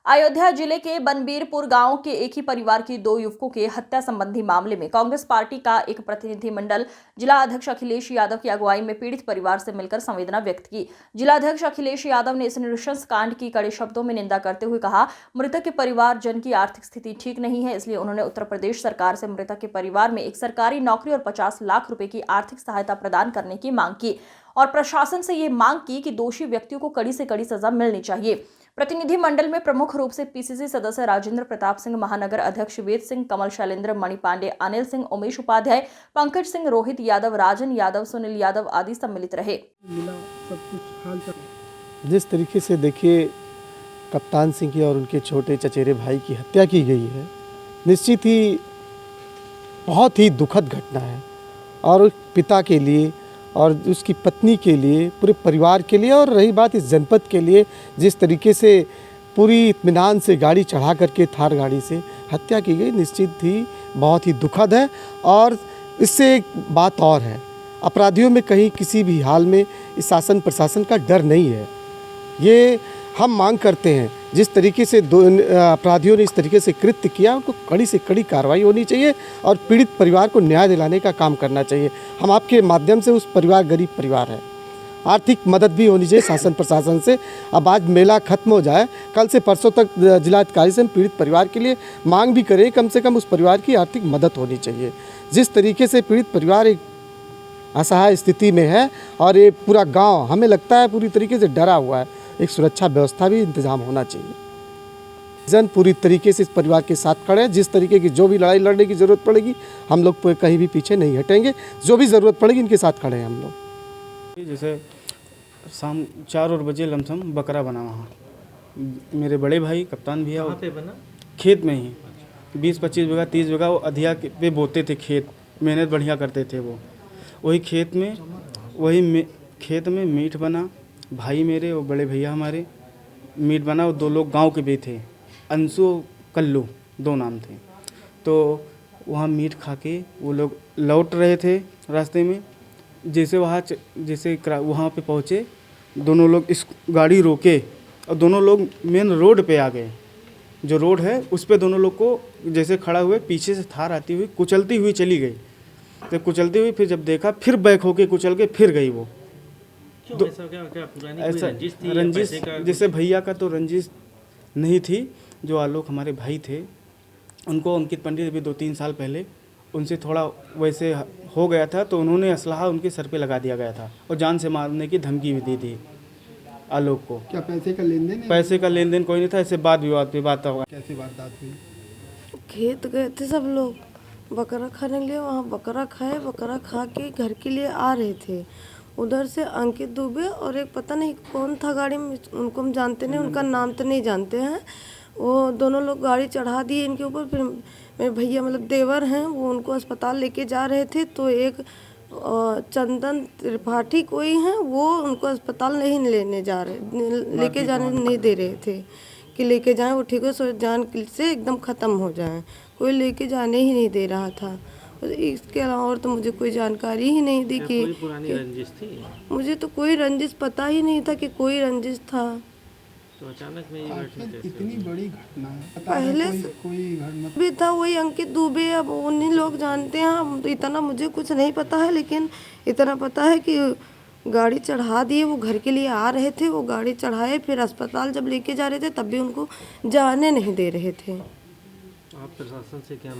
अयोध्या जिले के बनबीरपुर गांव के एक ही परिवार की दो युवकों के हत्या संबंधी मामले में कांग्रेस पार्टी का एक प्रतिनिधिमंडल जिला अध्यक्ष अखिलेश यादव की अगुवाई में पीड़ित परिवार से मिलकर संवेदना व्यक्त की। जिला अध्यक्ष अखिलेश यादव ने इस नृशंस कांड की कड़े शब्दों में निंदा करते हुए कहा, मृतक के परिवार जन की आर्थिक स्थिति ठीक नहीं है, इसलिए उन्होंने उत्तर प्रदेश सरकार से मृतक के परिवार में एक सरकारी नौकरी और 50 लाख रुपए की आर्थिक सहायता प्रदान करने की मांग की और प्रशासन से ये मांग की कि दोषी व्यक्तियों को कड़ी से कड़ी सजा मिलनी चाहिए। प्रतिनिधिमंडल में प्रमुख रूप से पीसीसी सदस्य राजेंद्र प्रताप सिंह, महानगर अध्यक्ष वेद सिंह, कमल शैलेंद्र, मणि पांडे, अनिल सिंह, उमेश उपाध्याय, पंकज सिंह, रोहित यादव, राजन यादव, सुनील यादव आदि सम्मिलित रहे। जिस तरीके से देखिए कप्तान सिंह की और उनके छोटे चचेरे भाई की हत्या की गई है, निश्चित ही बहुत ही दुखद घटना है और पिता के लिए और उसकी पत्नी के लिए, पूरे परिवार के लिए, और रही बात इस जनपद के लिए, जिस तरीके से पूरी इत्मीनान से गाड़ी चढ़ा करके थार गाड़ी से हत्या की गई, निश्चित ही बहुत ही दुखद है। और इससे एक बात और है, अपराधियों में कहीं किसी भी हाल में इस शासन प्रशासन का डर नहीं है। ये हम मांग करते हैं, जिस तरीके से दो अपराधियों ने इस तरीके से कृत्य किया, उनको कड़ी से कड़ी कार्रवाई होनी चाहिए और पीड़ित परिवार को न्याय दिलाने का काम करना चाहिए। हम आपके माध्यम से, उस परिवार गरीब परिवार है, आर्थिक मदद भी होनी चाहिए शासन प्रशासन से। अब आज मेला खत्म हो जाए, कल से परसों तक जिलाधिकारी से हम पीड़ित परिवार के लिए मांग भी करें, कम से कम उस परिवार की आर्थिक मदद होनी चाहिए। जिस तरीके से पीड़ित परिवार एक असहाय स्थिति में है और ये पूरा गाँव हमें लगता है पूरी तरीके से डरा हुआ है, एक सुरक्षा व्यवस्था भी इंतजाम होना चाहिए। जन पूरी तरीके से इस परिवार के साथ खड़े हैं। जिस तरीके की जो भी लड़ाई लड़ने की ज़रूरत पड़ेगी, हम लोग कहीं भी पीछे नहीं हटेंगे। जो भी ज़रूरत पड़ेगी, इनके साथ खड़े हैं हम लोग। जैसे शाम 4 बजे लमसम बकरा बना वहाँ, मेरे बड़े भाई कप्तान भैया पे बना खेत में ही 20-25 बीघा 30 बीघा वो अधिया पे बोते थे खेत, मेहनत बढ़िया करते थे वो। वही खेत में मीट बना, भाई मेरे और बड़े भैया हमारे मीट बना, वो 2 लोग गांव के भी थे, अंशु कल्लू 2 नाम थे। तो वहाँ मीट खा के वो लोग लौट रहे थे रास्ते में। जैसे वहाँ पे पहुँचे, दोनों लोग इस गाड़ी रोके और दोनों लोग मेन रोड पे आ गए। जो रोड है उस पे दोनों लोग को जैसे खड़ा हुए, पीछे से थार आती हुई कुचलती हुई चली गई। तो कुचलती हुई फिर जब देखा, फिर बैक होके कुचल के फिर गई वो। ऐसा रंजिश, जैसे भैया का तो रंजिश नहीं थी, जो आलोक हमारे भाई थे, उनको अंकित पंडित अभी 2-3 साल पहले उनसे थोड़ा वैसे हो गया था, तो उन्होंने असलहा उनके सर पे लगा दिया गया था और जान से मारने की धमकी भी दी थी आलोक को। क्या पैसे का लेन देन? पैसे का लेन देन कोई नहीं था, ऐसे बात विवाद पे बात हुआ। कैसे वारदात हुई? खेत गए थे सब लोग बकरा खाने के लिए, वहाँ बकरा खाए, बकरा खा के घर के लिए आ रहे थे। उधर से अंकित दुबे और एक पता नहीं कौन था गाड़ी में, उनको हम जानते नहीं, उनका नाम तो नहीं जानते हैं। वो दोनों लोग गाड़ी चढ़ा दिए इनके ऊपर। फिर मेरे भैया मतलब देवर हैं, वो उनको अस्पताल लेके जा रहे थे। तो एक चंदन त्रिपाठी कोई हैं, वो उनको अस्पताल नहीं लेके जाने नहीं दे रहे थे कि लेके जाएं, वो ठीक है, सो जान से एकदम ख़त्म हो जाएं। कोई लेके जाने ही नहीं दे रहा था। इसके अलावा और तो मुझे कोई जानकारी ही नहीं दी कि पुरानी रंजिश थी। मुझे तो कोई रंजिश पता ही नहीं था कि कोई रंजिश था। तो अचानक में ये घटना इतनी बड़ी घटना है, पहले से कोई घटना भी था, वही अंकित दुबे, अब उन्हीं लोग जानते हैं। तो इतना मुझे कुछ नहीं पता है, लेकिन इतना पता है कि गाड़ी चढ़ा दिए, वो घर के लिए आ रहे थे, वो गाड़ी चढ़ाए, फिर अस्पताल जब लेके जा रहे थे तब भी उनको जाने नहीं दे रहे थे। आप प्रशासन से क्या